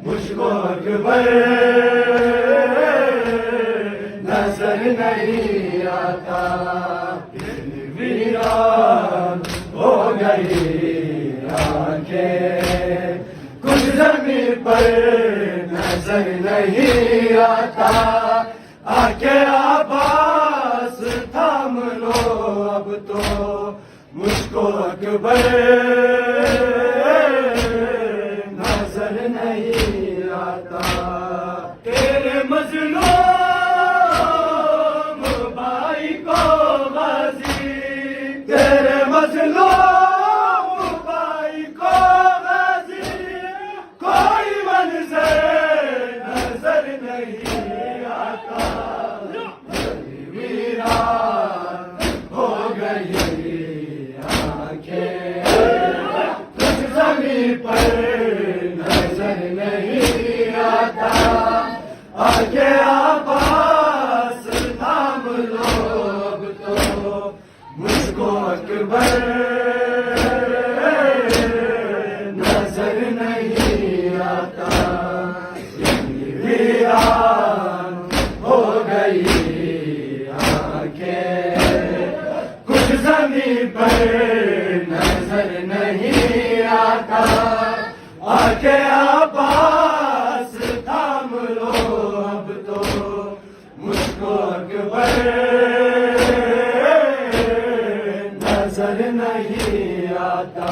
مجھ کو اکبر نظر نہیں آتا، ویران ہو گئی آنکھیں، کچھ زمین پر نظر نہیں آتا، آکے آباس تھام لو اب تو مجھ کو اکبر نظر نہیں آتا، تیرے مظلوم بھائی کو غازی، تیرے مظلوم بھائی کو غازی، کوئی منظر نظر نہیں آتا، ویران ہو گئی آنکھیں، کچھ زمین پر نظر نہیں آتا، آگے آباس تھام لو اب تو مجھ کو اکبر نظر نہیں آتا، ویران ہو گئی آنکھیں، کچھ زمین پر نظر نہیں آتا، آگے آباس تھام لو اب تو مجھ کو اکبر نظر نہیں آتا،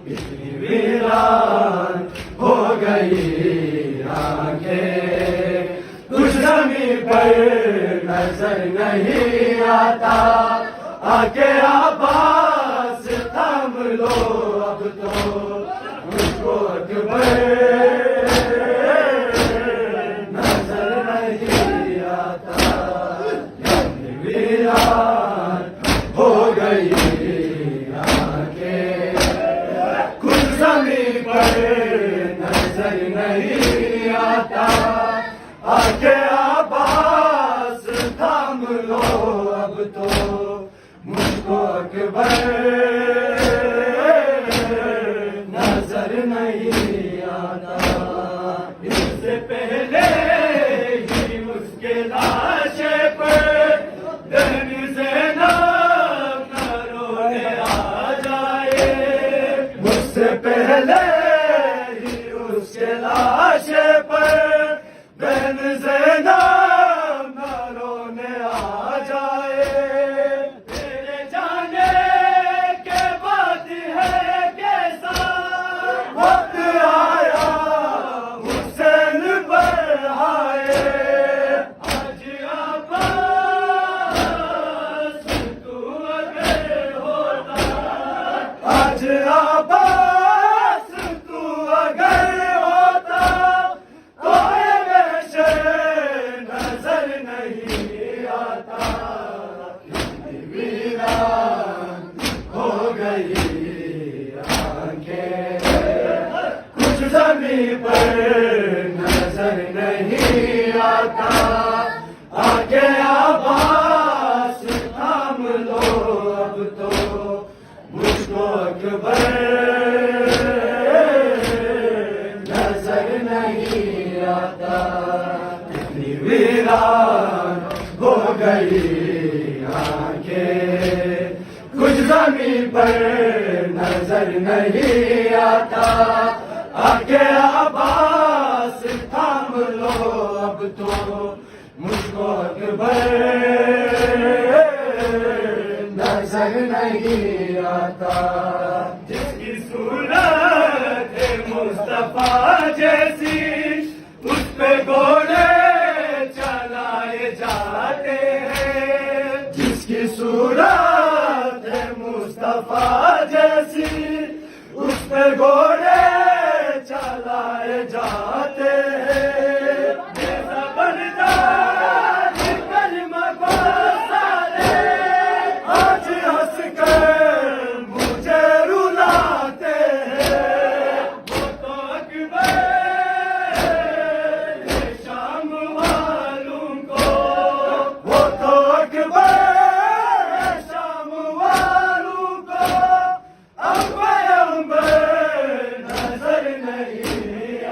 اتنی ویران ہو گئی آنکھیں، کچھ زمین پر نظر نہیں آتا، آگے آباس تھام لو اب تو مجھ کو اکبر نظر نہیں آتا، ویران ہو گئی آنکھیں، کچھ زمین پر نظر نہیں آتا، آگے آباس تھام لو اب تو مجھ کو اکبر نظر نہیں آتا، اس سے پہلے ہی اس کے لاشے پر دہن زینب نہ رونے آ جائے، مجھ سے پہلے ہی اس کے لاشے پر دہن زینب نہ رونے آ جائے، تیرے جانے کے بعد ہے کیسا وقت آیا حسین پر آئے، آج عباس تو اگر ہوتا، آج عباس تو اگر ہوتا، تو ویسے نظر نہیں آتا، ویران ہو گئی آنکھیں، کچھ زمین پر نظر نہیں آتا، آگے آباس تھام لو اب تو مجھ کو اکبر نظر نہیں آتا، اتنی ویران ہو گئی آنکھیں، کچھ زمین پر نظر نہیں آتا، آگے آباس تھام لو اب تو مجھ کو اکبر نظر نہیں آتا، جس کی صورت مصطفیٰ جیسی اس پہ گھوڑے چلائے جاتے ہیں، جس کی صورت مصطفیٰ جیسی اس پہ گھوڑے چلائے جاتے ہیں، بے زبردست کلمہ کو سارے آج ہنس کر مجھے رلاتے ہیں، وہ تو اکبر شام والوں کو، وہ تو اکبر شام والوں کو اب پیغمبر نظر نہیں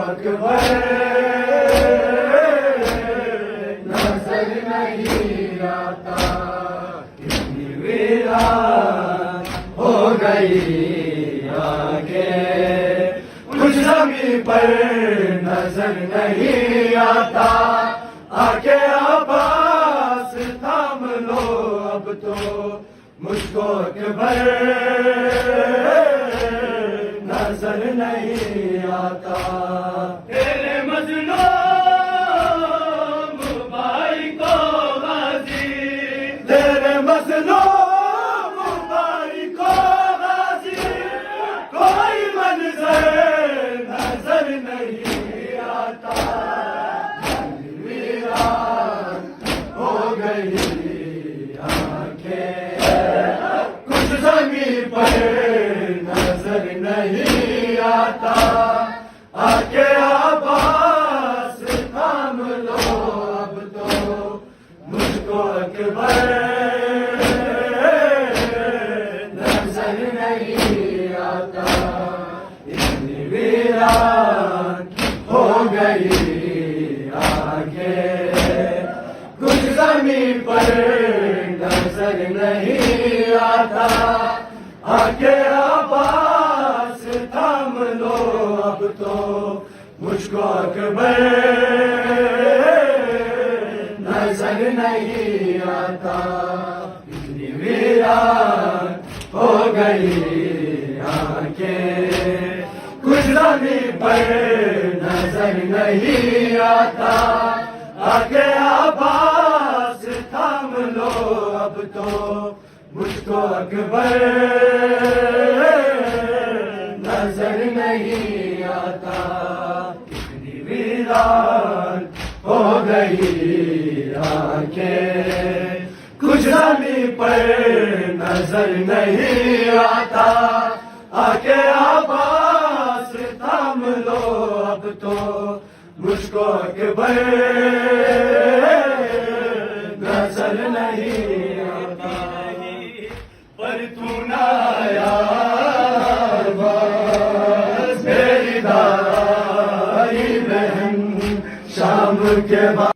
اکبر نظر نہیں آتا، کتنی ویران ہو گئی آگے، کچھ زمین پر نظر نہیں آتا، آکے عباس تھام لو اب تو مجھ کو اکبر نظر نہیں آتا، تیرے مظلوم بھائی کو غازی، تیرے مظلوم بھائی کو غازی، کوئی منظر نظر نہیں آتا، ویران ہو گئی آنکھیں، کچھ زمین پر نظر نہیں آتا، آکے عباس تھام لو اب تو مجھ کو اکبر نظر نہیں آتا، اتنی ویران ہو گئی آگے، کچھ زمین پر نظر نہیں آتا، آکے عباس تھام لو اب تو مجھ کو اکبر نظر نہیں آتا، اتنی ویران ہو گئی آنکھیں، کچھ زمین پر نظر نہیں آتا، آکے عباس تھام لو اب تو مجھ کو اکبر نظر نہیں آتا، اتنی ویران ہو گئی آنکھیں، کچھ زمین پر نظر نہیں آتا، آکے عباس تھام لو اب تو مجھ کو اکبر نظر نہیں آتا، پر تو نہ آیا بس میری دائی بہن شام کے بعد